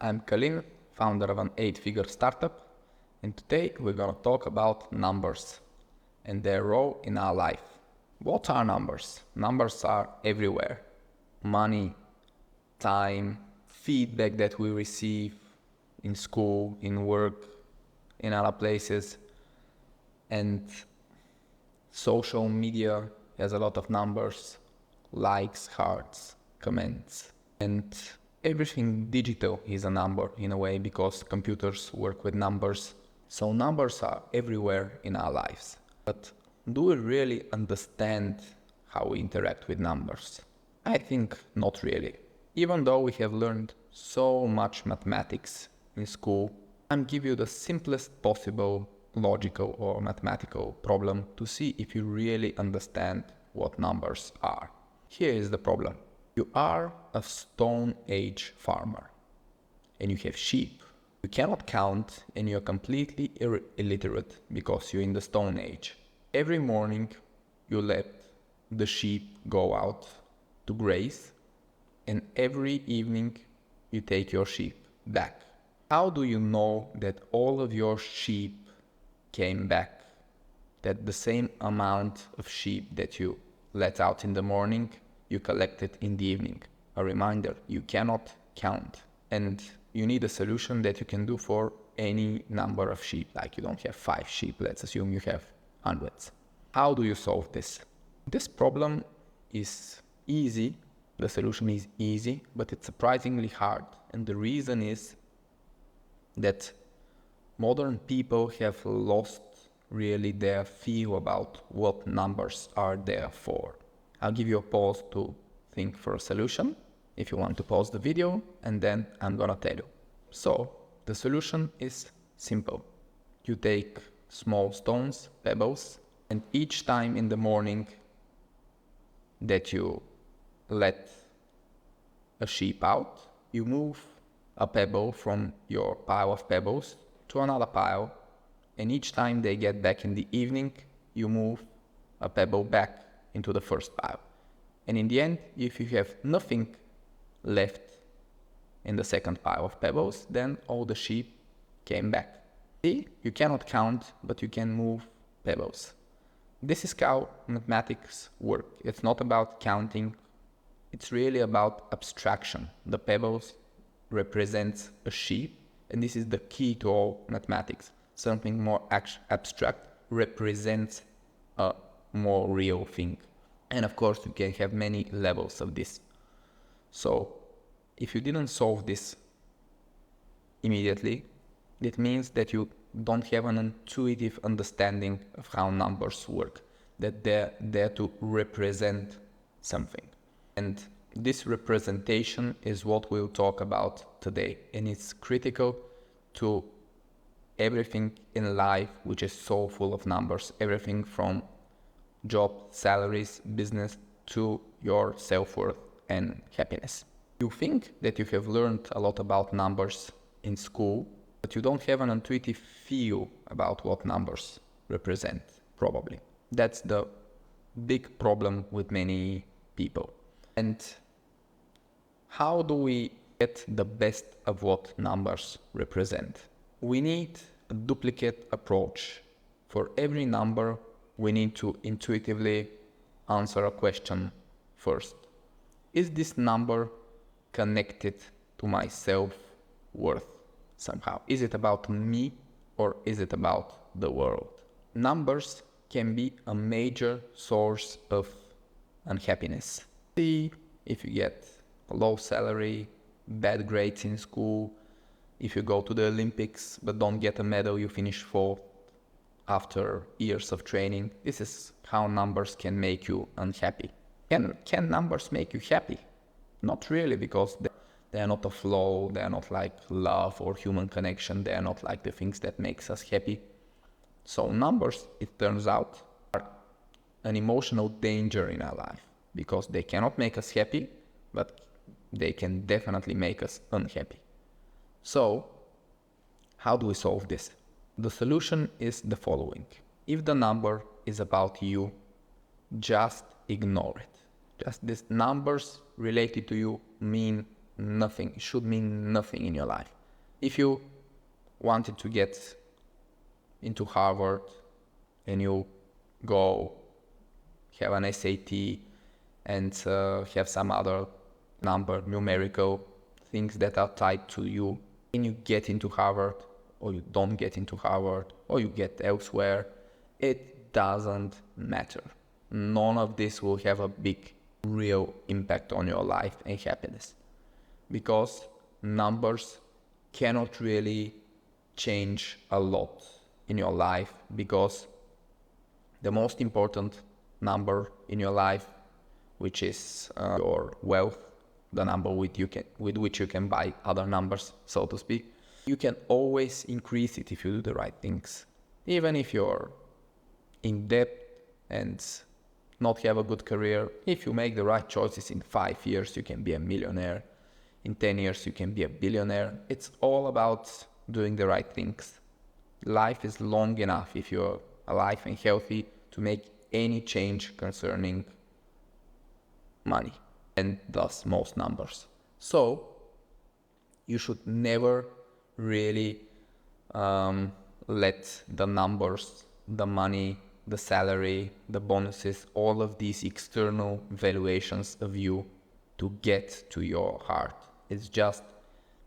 I'm Kalin, founder of an 8-figure startup, and today we're going to talk about numbers and their role in our life. What are numbers? Numbers are everywhere. Money, time, feedback that we receive in school, in work, in other places, and social media has a lot of numbers, likes, hearts, comments, and everything digital is a number in a way because computers work with numbers. So numbers are everywhere in our lives. But do we really understand how we interact with numbers? I think not really. Even though we have learned so much mathematics in school, I'm give you the simplest possible logical or mathematical problem to see if you really understand what numbers are. Here is the problem. You are a Stone Age farmer and you have sheep. You cannot count and you're completely illiterate because you're in the Stone Age. Every morning you let the sheep go out to graze, and every evening you take your sheep back. How do you know that all of your sheep came back? That the same amount of sheep that you let out in the morning, you collected in the evening? A reminder, you cannot count. And you need a solution that you can do for any number of sheep. Like you don't have 5 sheep, let's assume you have hundreds. How do you solve this? This problem is easy. The solution is easy, but it's surprisingly hard. And the reason is that modern people have lost really their feel about what numbers are there for. I'll give you a pause to think for a solution if you want to pause the video, and then I'm gonna tell you. So the solution is simple. You take small stones, pebbles, and each time in the morning that you let a sheep out, you move a pebble from your pile of pebbles to another pile, and each time they get back in the evening, you move a pebble back into the first pile. And in the end, if you have nothing left in the second pile of pebbles, then all the sheep came back. See, you cannot count, but you can move pebbles. This is how mathematics work. It's not about counting, it's really about abstraction. The pebbles represents a sheep, and this is the key to all mathematics. Something more abstract represents a more real thing. And of course, you can have many levels of this. So if you didn't solve this immediately, it means that you don't have an intuitive understanding of how numbers work, that they're there to represent something. And this representation is what we'll talk about today. And it's critical to everything in life which is so full of numbers, everything from job, salaries, business, to your self-worth and happiness. You think that you have learned a lot about numbers in school, but you don't have an intuitive feel about what numbers represent, probably. That's the big problem with many people. And how do we get the best of what numbers represent? We need a duplicate approach. For every number, we need to intuitively answer a question first. Is this number connected to my self-worth somehow? Is it about me or is it about the world? Numbers can be a major source of unhappiness. See if you get a low salary, bad grades in school, if you go to the Olympics but don't get a medal, you finish fourth after years of training. This is how numbers can make you unhappy. Can numbers make you happy? Not really, because they are not a flow, they are not like love or human connection, they are not like the things that makes us happy. So numbers, it turns out, are an emotional danger in our life, because they cannot make us happy, but they can definitely make us unhappy. So, how do we solve this? The solution is the following. If the number is about you, just ignore it. Just these numbers related to you mean nothing. It should mean nothing in your life. If you wanted to get into Harvard and you go have an SAT and have some other number, numerical things that are tied to you, and you get into Harvard, or you don't get into Harvard, or you get elsewhere, it doesn't matter. None of this will have a big, real impact on your life and happiness, because numbers cannot really change a lot in your life, because the most important number in your life, which is your wealth, the number with which you can buy other numbers, so to speak, you can always increase it if you do the right things. Even if you're in debt and not have a good career, if you make the right choices, in 5 years you can be a millionaire. In 10 years you can be a billionaire. It's all about doing the right things. Life is long enough, if you're alive and healthy, to make any change concerning money, and thus most numbers. So you should never really let the numbers, the money, the salary, the bonuses, all of these external valuations of you to get to your heart. It's just,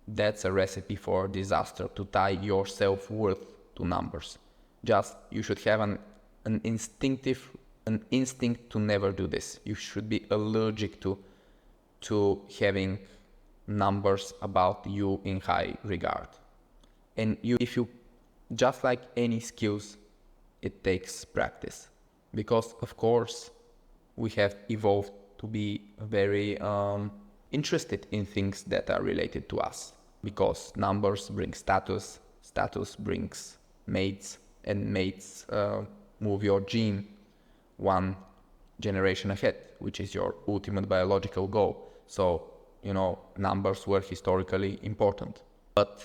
that's a recipe for disaster, to tie your self-worth to numbers. Just, you should have an instinct to never do this. You should be allergic to having numbers about you in high regard. And if you, just like any skills, it takes practice. Because of course we have evolved to be very interested in things that are related to us. Because numbers bring status, status brings mates, and mates move your gene one generation ahead, which is your ultimate biological goal. So, numbers were historically important. But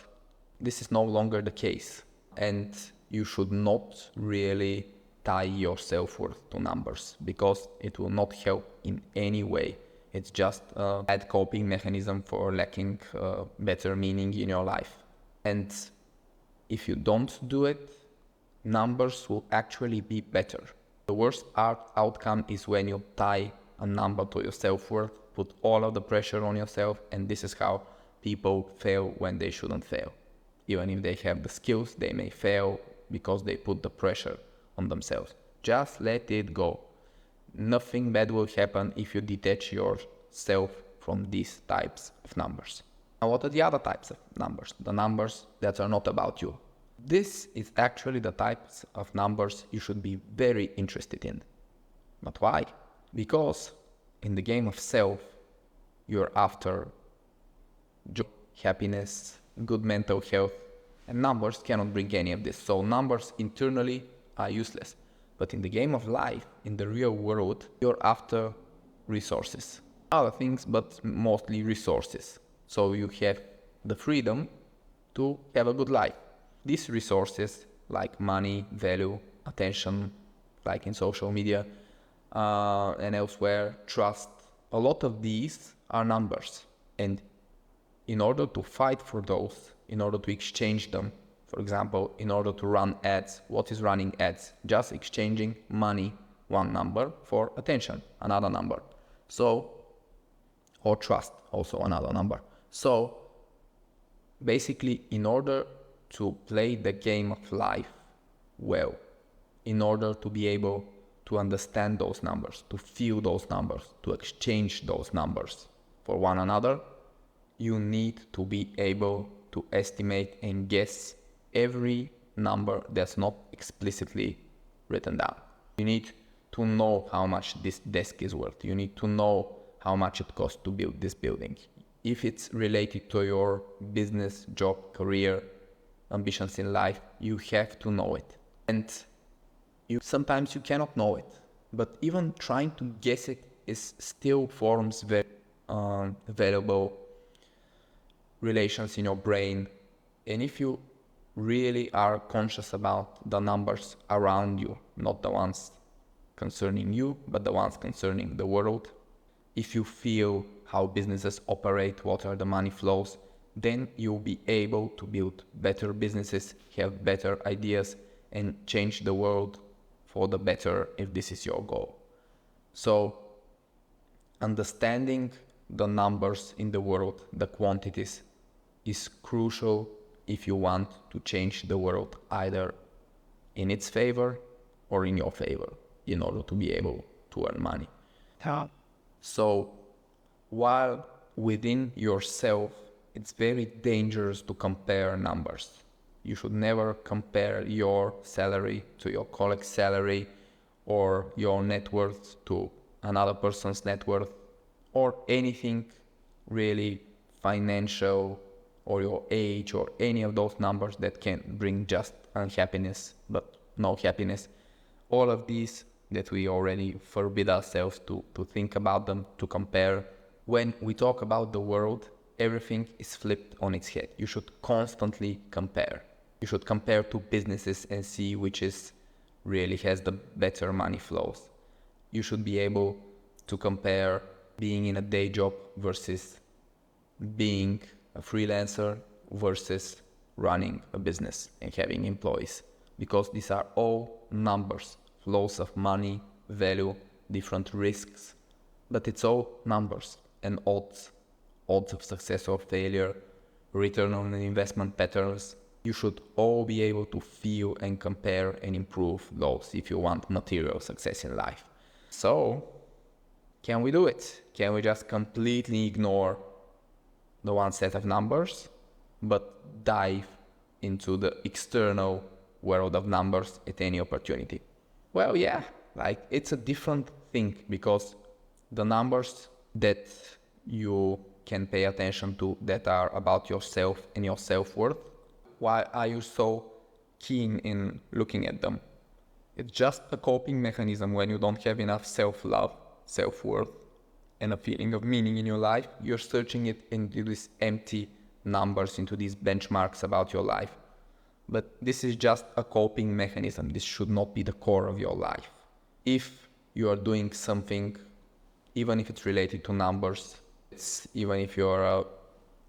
this is no longer the case. And you should not really tie your self-worth to numbers, because it will not help in any way. It's just a bad coping mechanism for lacking better meaning in your life. And if you don't do it, numbers will actually be better. The worst outcome is when you tie a number to your self-worth, put all of the pressure on yourself, and this is how people fail when they shouldn't fail. Even if they have the skills, they may fail because they put the pressure on themselves. Just let it go. Nothing bad will happen if you detach yourself from these types of numbers. Now, what are the other types of numbers? The numbers that are not about you. This is actually the types of numbers you should be very interested in. But why? Because in the game of self, you're after joy, happiness, good mental health, and numbers cannot bring any of this. So numbers internally are useless. But in the game of life, in the real world, you're after resources. Other things, but mostly resources. So you have the freedom to have a good life. These resources, like money, value, attention, like in social media and elsewhere, trust, a lot of these are numbers. And in order to fight for those, in order to exchange them, for example, in order to run ads, what is running ads? Just exchanging money, one number, for attention, another number. So, or trust, also another number. So, basically, in order to play the game of life well, in order to be able to understand those numbers, to feel those numbers, to exchange those numbers for one another, you need to be able to estimate and guess every number that's not explicitly written down. You need to know how much this desk is worth. You need to know how much it costs to build this building. If it's related to your business, job, career, ambitions in life, you have to know it. And sometimes you cannot know it, but even trying to guess it is still forms very valuable relations in your brain. And if you really are conscious about the numbers around you, not the ones concerning you, but the ones concerning the world, if you feel how businesses operate, what are the money flows, then you'll be able to build better businesses, have better ideas, and change the world for the better if this is your goal. So understanding the numbers in the world, the quantities, is crucial if you want to change the world either in its favor or in your favor in order to be able to earn money. So while within yourself, it's very dangerous to compare numbers. You should never compare your salary to your colleague's salary or your net worth to another person's net worth or anything really financial or your age or any of those numbers that can bring just unhappiness but no happiness. All of these that we already forbid ourselves to think about them, to compare. When we talk about the world, everything is flipped on its head. You should constantly compare. You should compare to businesses and see which is really has the better money flows. You should be able to compare being in a day job versus being a freelancer versus running a business and having employees, because these are all numbers, flows of money, value, different risks, but it's all numbers and odds of success or failure, return on investment patterns. You should all be able to feel and compare and improve those if you want material success in life. So, can we do it? Can we just completely ignore the one set of numbers, but dive into the external world of numbers at any opportunity? Well, yeah, it's a different thing, because the numbers that you can pay attention to that are about yourself and your self-worth, why are you so keen in looking at them? It's just a coping mechanism. When you don't have enough self-love, self-worth, and a feeling of meaning in your life, you're searching it into these empty numbers, into these benchmarks about your life. But this is just a coping mechanism. This should not be the core of your life. If you are doing something, even if it's related to numbers, even if you're a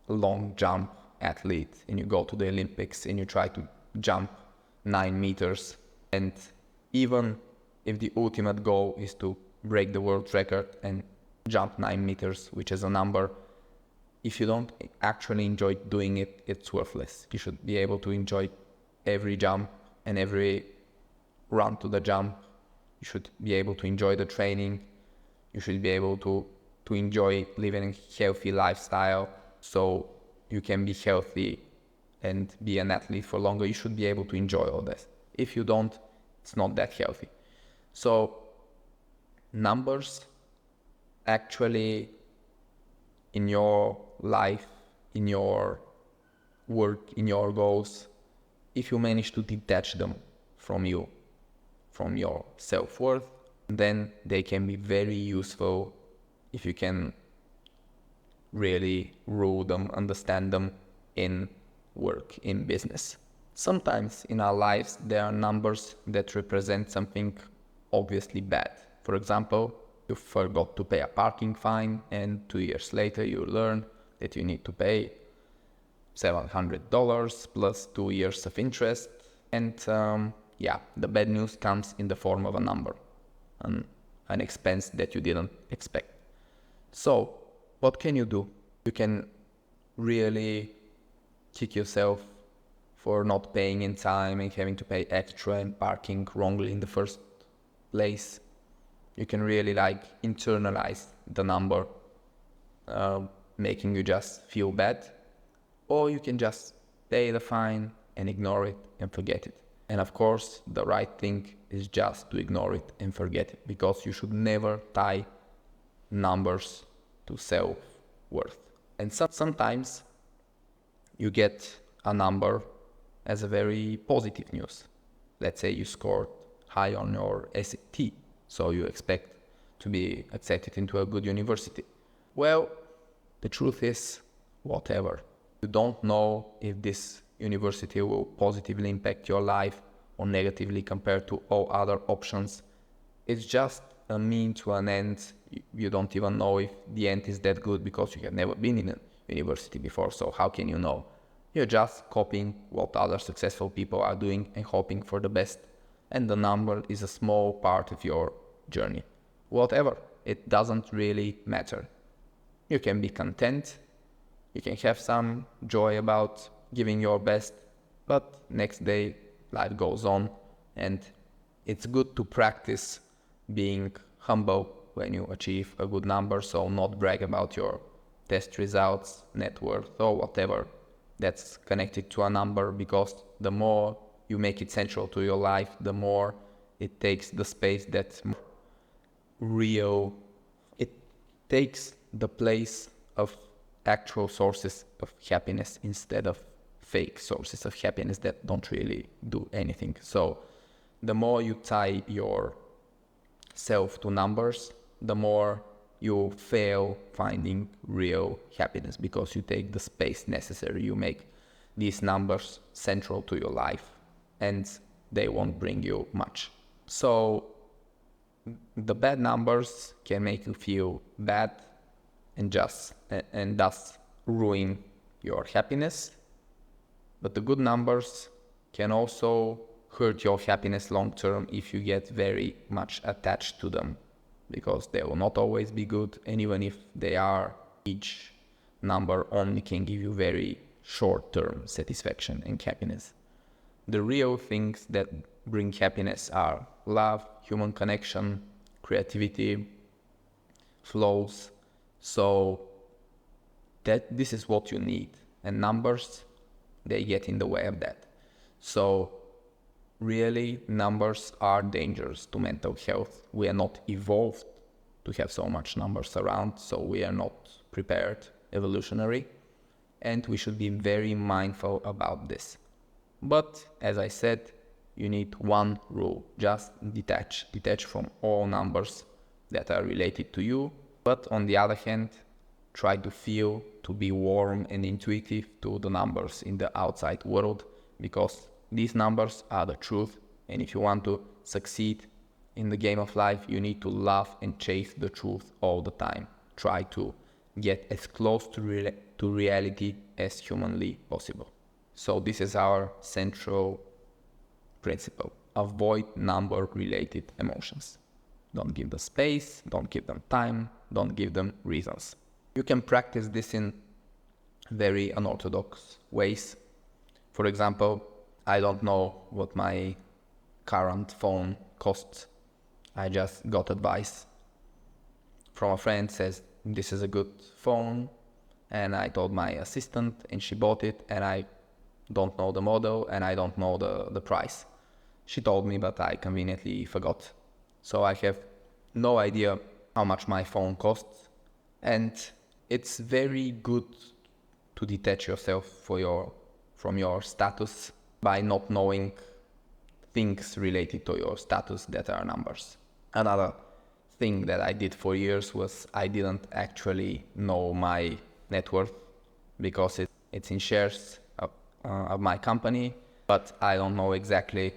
long jump athlete and you go to the Olympics and you try to jump 9 meters, and even if the ultimate goal is to break the world record and jump 9 meters, which is a number, if you don't actually enjoy doing it, it's worthless. You should be able to enjoy every jump and every run to the jump. You should be able to enjoy the training. You should be able to enjoy living a healthy lifestyle so you can be healthy and be an athlete for longer. You should be able to enjoy all this. If you don't, it's not that healthy. So numbers actually in your life, in your work, in your goals, if you manage to detach them from you, from your self-worth, then they can be very useful if you can really rule them, understand them in work, in business. Sometimes in our lives, there are numbers that represent something obviously bad. For example, you forgot to pay a parking fine, and 2 years later you learn that you need to pay $700 plus 2 years of interest. And the bad news comes in the form of a number, an expense that you didn't expect. So what can you do? You can really kick yourself for not paying in time and having to pay extra and parking wrongly in the first place. You can really internalize the number, making you just feel bad. Or you can just pay the fine and ignore it and forget it. And of course, the right thing is just to ignore it and forget it, because you should never tie numbers to self-worth. And sometimes you get a number as a very positive news. Let's say you scored high on your SAT, so you expect to be accepted into a good university. Well, the truth is, whatever. You don't know if this university will positively impact your life or negatively compared to all other options. It's just a mean to an end. You don't even know if the end is that good because you have never been in a university before, so how can you know? You're just copying what other successful people are doing and hoping for the best. And the number is a small part of your journey. Whatever, it doesn't really matter. You can be content, you can have some joy about giving your best, but next day life goes on, and it's good to practice being humble when you achieve a good number, so not brag about your test results, net worth, or whatever that's connected to a number, because the more you make it central to your life, the more it takes the space that's real. It takes the place of actual sources of happiness instead of fake sources of happiness that don't really do anything. So the more you tie yourself to numbers, the more you fail finding real happiness, because you take the space necessary. You make these numbers central to your life, and they won't bring you much. So the bad numbers can make you feel bad and thus ruin your happiness. But the good numbers can also hurt your happiness long term if you get very much attached to them, because they will not always be good, and even if they are, each number only can give you very short-term satisfaction and happiness. The real things that bring happiness are love, human connection, creativity, flows. So that this is what you need, and numbers, they get in the way of that. So really, numbers are dangerous to mental health. We are not evolved to have so much numbers around, so we are not prepared evolutionary, and we should be very mindful about this. But as I said, you need one rule: just detach from all numbers that are related to you. But on the other hand, try to be warm and intuitive to the numbers in the outside world, because these numbers are the truth, and if you want to succeed in the game of life, you need to love and chase the truth all the time. Try to get as close to reality as humanly possible. So this is our central principle: avoid number-related emotions. Don't give them space, don't give them time, don't give them reasons. You can practice this in very unorthodox ways. For example, I don't know what my current phone costs. I just got advice from a friend, says this is a good phone, and I told my assistant and she bought it, and I don't know the model and I don't know the price. She told me, but I conveniently forgot. So I have no idea how much my phone costs, and it's very good to detach yourself from your status by not knowing things related to your status that are numbers. Another thing that I did for years was I didn't actually know my net worth, because it's in shares of my company, but I don't know exactly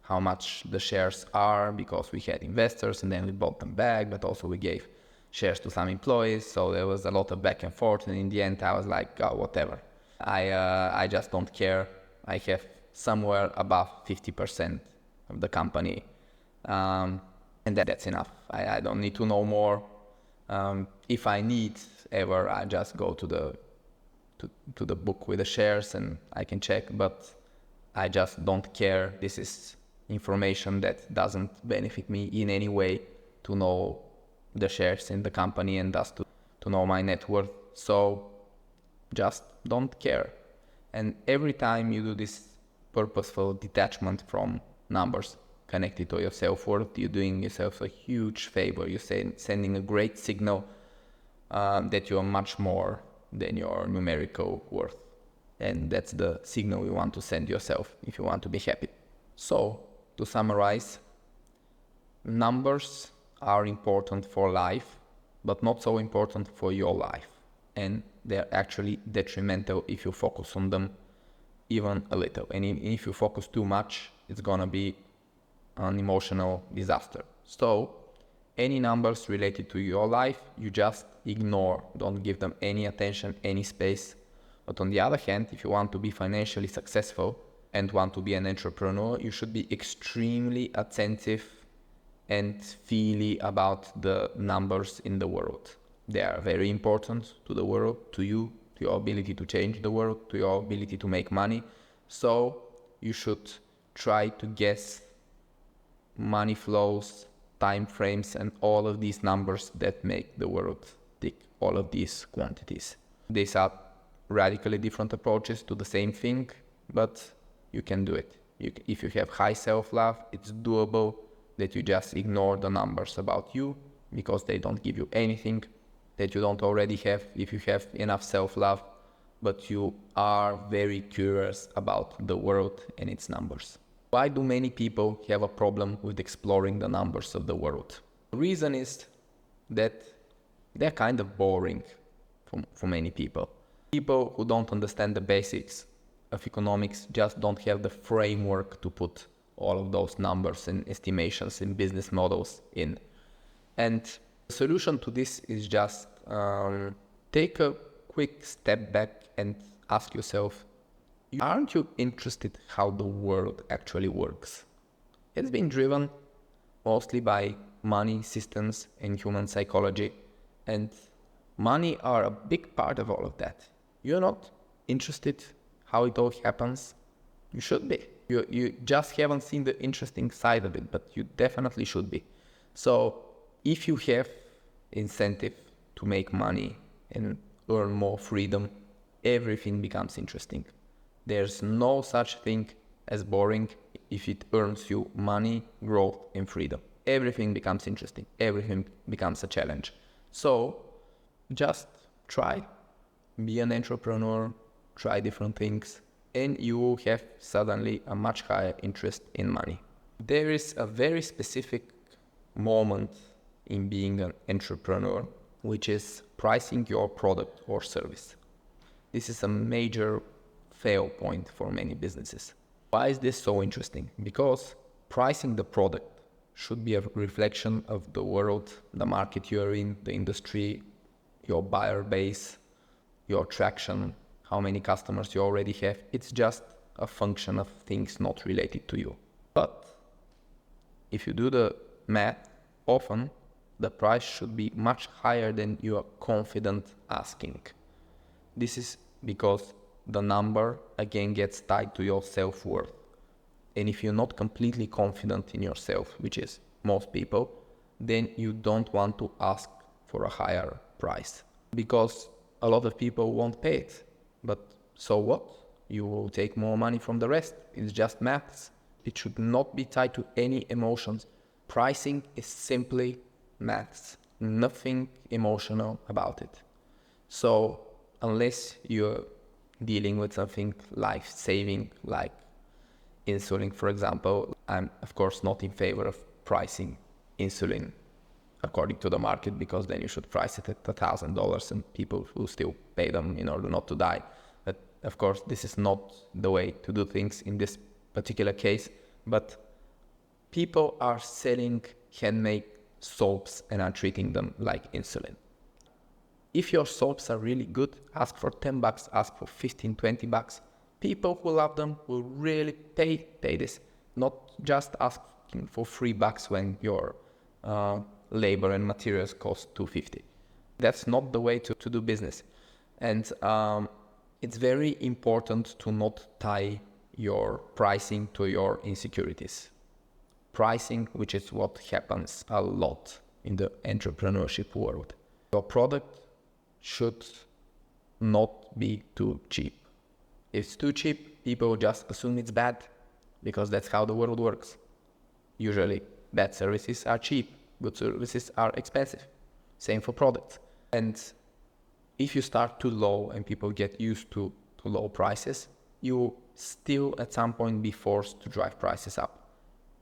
how much the shares are, because we had investors and then we bought them back, but also we gave shares to some employees, so there was a lot of back and forth, and in the end I was like, oh, whatever. I just don't care. I have somewhere above 50% of the company, and that's enough. I don't need to know more. If I need ever, I just go to the book with the shares and I can check, but I just don't care. This is information that doesn't benefit me in any way to know the shares in the company and thus to know my net worth. So just don't care. And every time you do this purposeful detachment from numbers connected to your self-worth, you're doing yourself a huge favor. You're sending a great signal that you are much more than your numerical worth. And that's the signal you want to send yourself if you want to be happy. So, to summarize, numbers are important for life, but not so important for your life. And they're actually detrimental if you focus on them even a little. And if you focus too much, it's gonna be an emotional disaster. So, Any numbers related to your life, you just ignore. Don't give them any attention, any space. But on the other hand, if you want to be financially successful and want to be an entrepreneur, you should be extremely attentive and feely about the numbers in the world. They are very important to the world, to you, to your ability to change the world, to your ability to make money. So you should try to guess money flows, time frames, and all of these numbers that make the world tick, all of these quantities. These are radically different approaches to the same thing, but you can do it. If you have high self-love, it's doable that you just ignore the numbers about you because they don't give you anything that you don't already have if you have enough self-love, but you are very curious about the world and its numbers. Why do many people have a problem with exploring the numbers of the world? The reason is that they're kind of boring for many people. People who don't understand the basics of economics just don't have the framework to put all of those numbers and estimations and business models in. And the solution to this is just take a quick step back and ask yourself, aren't you interested how the world actually works? It's been driven mostly by money, systems, and human psychology. And money are a big part of all of that. You're not interested how it all happens? You should be. You just haven't seen the interesting side of it, but you definitely should be. So if you have incentive to make money and earn more freedom, everything becomes interesting. There's no such thing as boring if it earns you money, growth, and freedom. Everything becomes interesting. Everything becomes a challenge. So just try. Be an entrepreneur, try different things, and you will have suddenly a much higher interest in money. There is a very specific moment in being an entrepreneur, which is pricing your product or service. This is a major fail point for many businesses. Why is this so interesting? Because pricing the product should be a reflection of the world, the market you're in, the industry, your buyer base, your traction, how many customers you already have. It's just a function of things not related to you. But if you do the math, often the price should be much higher than you are confident asking. This is because the number again gets tied to your self-worth. And if you're not completely confident in yourself, which is most people, then you don't want to ask for a higher price because a lot of people won't pay it. But so what? You will take more money from the rest. It's just maths. It should not be tied to any emotions. Pricing is simply maths, nothing emotional about it. So unless you're dealing with something life-saving like insulin, for example, I'm of course not in favor of pricing insulin according to the market, because then you should price it at $1,000 and people will still pay them in order not to die. But of course, this is not the way to do things in this particular case. But people are selling handmade soaps and are treating them like insulin. If your soaps are really good, ask for $10, ask for $15, $20. People who love them will really pay this, not just asking for $3 when your labor and materials cost $2.50. That's not the way to do business. And it's very important to not tie your pricing to your insecurities. Pricing, which is what happens a lot in the entrepreneurship world. Your product should not be too cheap. If it's too cheap, people just assume it's bad because that's how the world works. Usually, bad services are cheap, good services are expensive. Same for products. And if you start too low and people get used to low prices, you will still at some point be forced to drive prices up.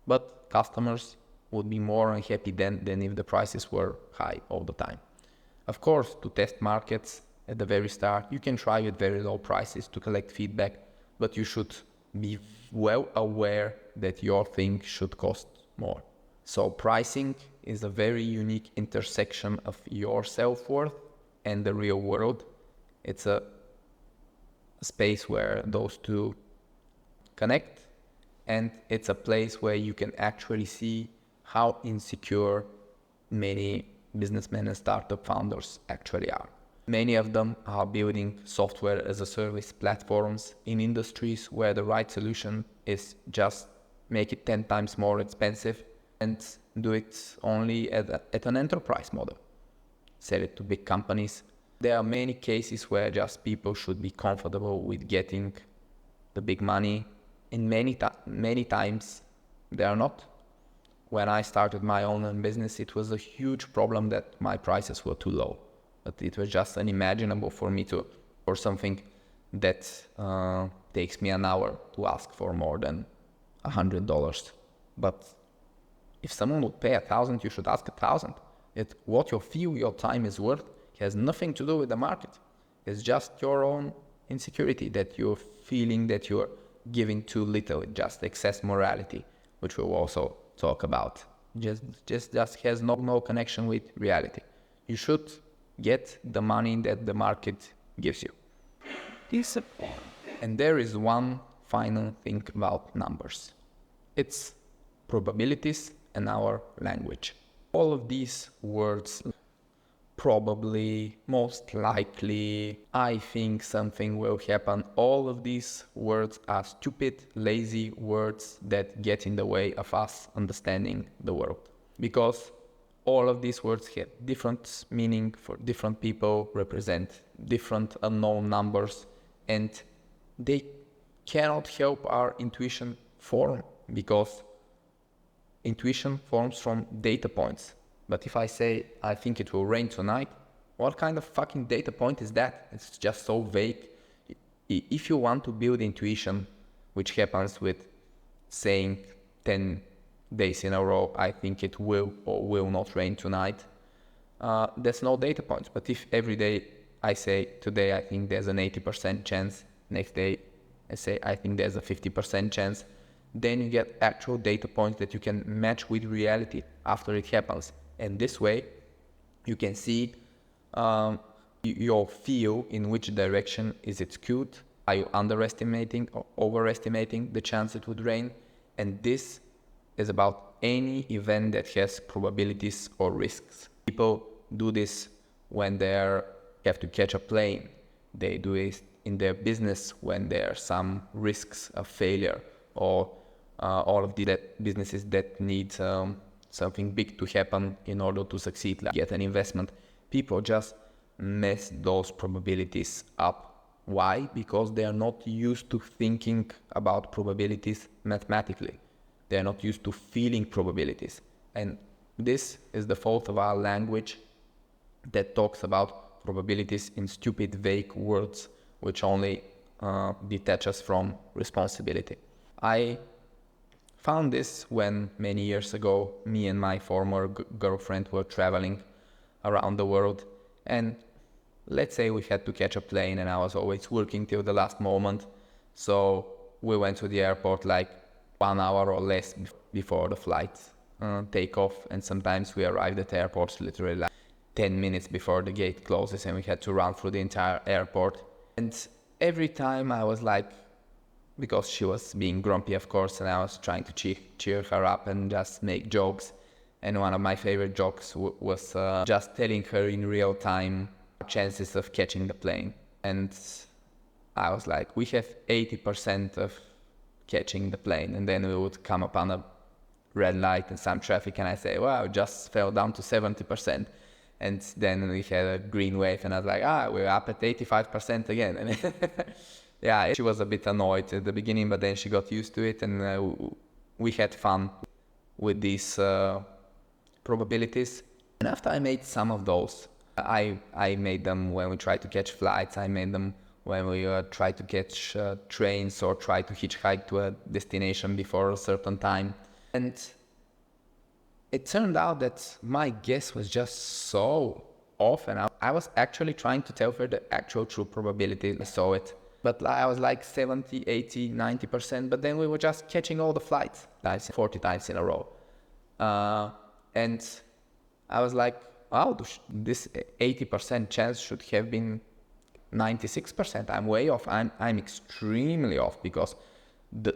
But customers would be more unhappy than if the prices were high all the time. Of course, to test markets at the very start, you can try with very low prices to collect feedback, but you should be well aware that your thing should cost more. So pricing is a very unique intersection of your self-worth and the real world. It's a space where those two connect, and it's a place where you can actually see how insecure many businessmen and startup founders actually are. Many of them are building software as a service platforms in industries where the right solution is just make it 10 times more expensive and do it only at an enterprise model. Sell it to big companies. There are many cases where just people should be comfortable with getting the big money, and many times they are not. When I started my own business, it was a huge problem that my prices were too low. But it was just unimaginable for me for something that takes me an hour to ask for more than $100. But if someone would pay 1,000, you should ask 1,000. What you feel your time is worth has nothing to do with the market. It's just your own insecurity that you're feeling that you're giving too little, just excess morality, which we'll also talk about. Just has no connection with reality. You should get the money that the market gives you. And there is one final thing about numbers. It's probabilities and our language. All of these words, probably, most likely, I think something will happen. All of these words are stupid, lazy words that get in the way of us understanding the world. Because all of these words have different meaning for different people, represent different unknown numbers, and they cannot help our intuition form, because intuition forms from data points. But if I say, I think it will rain tonight, what kind of fucking data point is that? It's just so vague. If you want to build intuition, which happens with saying 10 days in a row, I think it will or will not rain tonight, there's no data points. But if every day I say, today I think there's an 80% chance, next day I say, I think there's a 50% chance, then you get actual data points that you can match with reality after it happens. And this way, you can see your feel in which direction is it skewed. Are you underestimating or overestimating the chance it would rain? And this is about any event that has probabilities or risks. People do this when they have to catch a plane. They do it in their business when there are some risks of failure, or all of the businesses that need something big to happen in order to succeed, like get an investment. People just mess those probabilities up. Why? Because they are not used to thinking about probabilities mathematically. They are not used to feeling probabilities. And this is the fault of our language that talks about probabilities in stupid, vague words, which only detach us from responsibility. I found this when many years ago, me and my former girlfriend were traveling around the world, and let's say we had to catch a plane, and I was always working till the last moment. So we went to the airport like 1 hour or less before the flight takeoff, and sometimes we arrived at airports literally like 10 minutes before the gate closes, and we had to run through the entire airport. And every time I was like, because she was being grumpy, of course, and I was trying to cheer her up and just make jokes. And one of my favorite jokes was just telling her in real time chances of catching the plane. And I was like, we have 80% of catching the plane. And then we would come upon a red light and some traffic, and I say, wow, just fell down to 70%. And then we had a green wave, and I was like, we're up at 85% again. And yeah, she was a bit annoyed at the beginning, but then she got used to it, and we had fun with these probabilities. And after I made some of those, I made them when we tried to catch flights. I made them when we tried to catch trains or try to hitchhike to a destination before a certain time. And it turned out that my guess was just so off, and I was actually trying to tell her the actual true probability. I saw it. But I was like 70, 80, 90%, but then we were just catching all the flights, 40 times in a row. And I was like, wow, this 80% chance should have been 96%. I'm way off. I'm extremely off, because the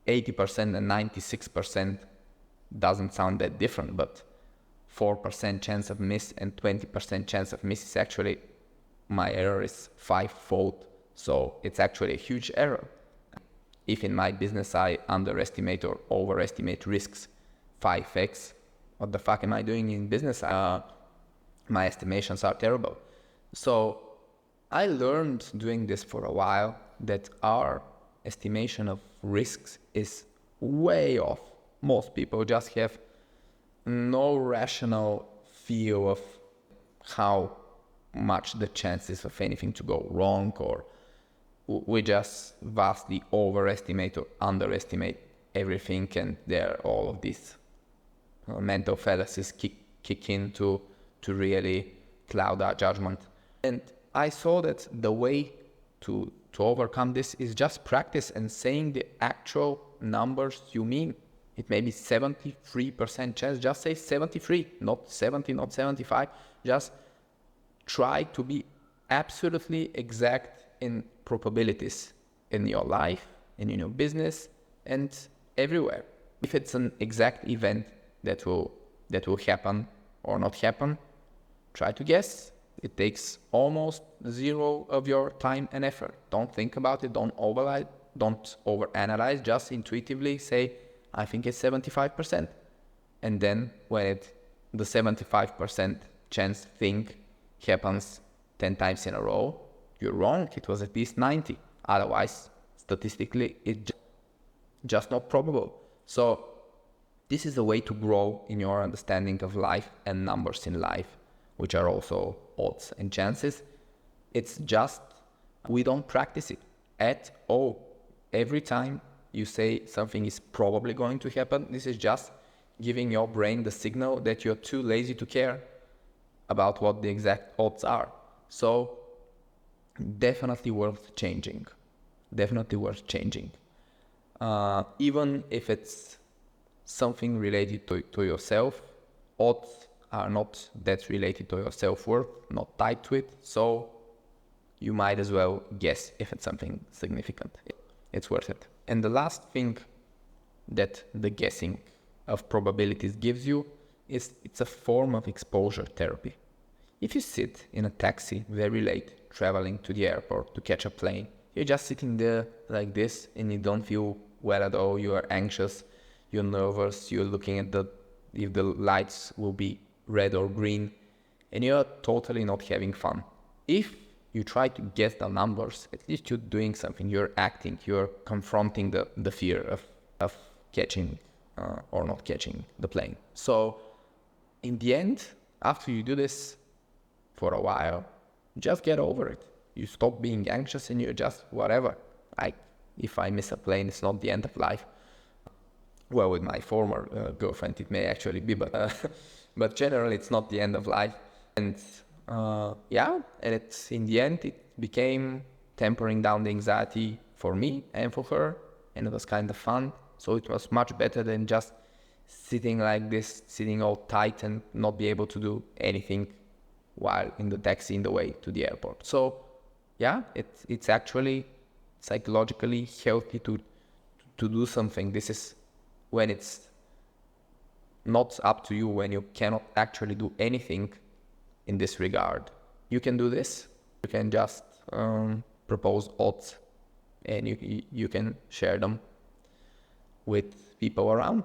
80% and 96% doesn't sound that different, but 4% chance of miss and 20% chance of miss is actually, my error is 5-fold. So it's actually a huge error. If in my business I underestimate or overestimate risks 5x, what the fuck am I doing in business? My estimations are terrible. So I learned doing this for a while that our estimation of risks is way off. Most people just have no rational feel of how much the chances of anything to go wrong, or we just vastly overestimate or underestimate everything, and there all of these mental fallacies kick in to really cloud our judgment. And I saw that the way to overcome this is just practice and saying the actual numbers you mean. It may be 73% chance, just say 73, not 70, not 75. Just try to be absolutely exact in probabilities in your life and in your business and everywhere. If it's an exact event that will happen or not happen, try to guess. It takes almost zero of your time and effort. Don't think about it, don't overanalyze, just intuitively say, I think it's 75%. And then when the 75% chance thing happens 10 times in a row, you're wrong. It was at least 90. Otherwise, statistically, it's just not probable. So this is a way to grow in your understanding of life and numbers in life, which are also odds and chances. It's just, we don't practice it at all. Every time you say something is probably going to happen, this is just giving your brain the signal that you're too lazy to care about what the exact odds are. So definitely worth changing. Definitely worth changing. Even if it's something related to yourself, odds are not that related to your self-worth, not tied to it. So you might as well guess if it's something significant. It's worth it. And the last thing that the guessing of probabilities gives you is it's a form of exposure therapy. If you sit in a taxi very late, traveling to the airport to catch a plane, you're just sitting there like this and you don't feel well at all. You are anxious, you're nervous, you're looking at if the lights will be red or green, and you're totally not having fun. If you try to guess the numbers, at least you're doing something, you're acting, you're confronting the fear of catching or not catching the plane. So in the end, after you do this for a while, just get over it. You stop being anxious and you're just whatever. Like, if I miss a plane, it's not the end of life. Well, with my former girlfriend, it may actually be, but generally it's not the end of life. And and it's, in the end, it became tempering down the anxiety for me and for her, and it was kind of fun. So it was much better than just sitting like this, sitting all tight and not be able to do anything while in the taxi in the way to the airport. So yeah, it's actually psychologically healthy to do something. This is when it's not up to you, when you cannot actually do anything in this regard. You can do this. You can just propose odds, and you can share them with people around.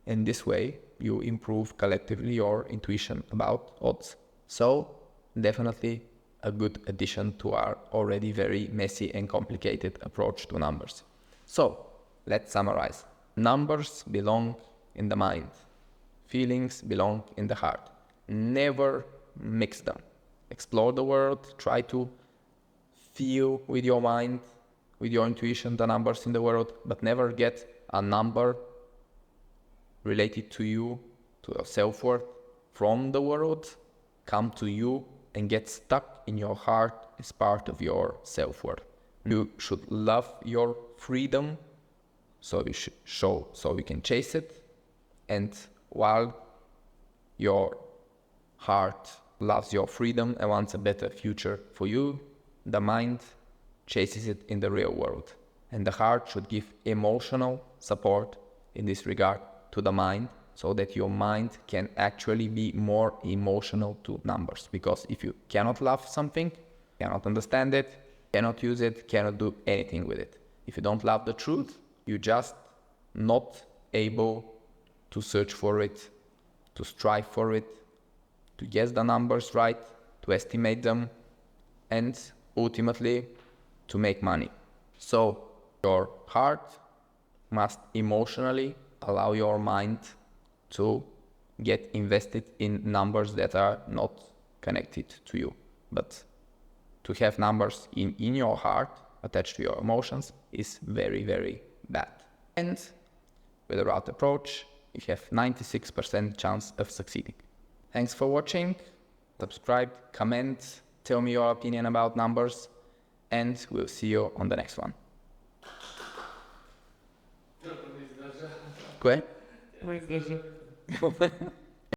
And this way, you improve collectively your intuition about odds. So definitely a good addition to our already very messy and complicated approach to numbers. So let's summarize. Numbers belong in the mind. Feelings belong in the heart. Never mix them. Explore the world. Try to feel with your mind, with your intuition, the numbers in the world, but never get a number related to you, to your self-worth, from the world, come to you and get stuck in your heart as part of your self-worth. You should love your freedom, so you should show, so you can chase it, and while your heart loves your freedom and wants a better future for you, the mind chases it in the real world. And the heart should give emotional support in this regard to the mind, so that your mind can actually be more emotional to numbers. Because if you cannot love something, cannot understand it, cannot use it, cannot do anything with it. If you don't love the truth, you're just not able to search for it, to strive for it, to guess the numbers right, to estimate them, and ultimately to make money. So your heart must emotionally allow your mind to get invested in numbers that are not connected to you. But to have numbers in your heart attached to your emotions is very, very bad. And with the right approach, you have 96% chance of succeeding. Thanks for watching. Subscribe, comment, tell me your opinion about numbers, and we'll see you on the next one. Quoi?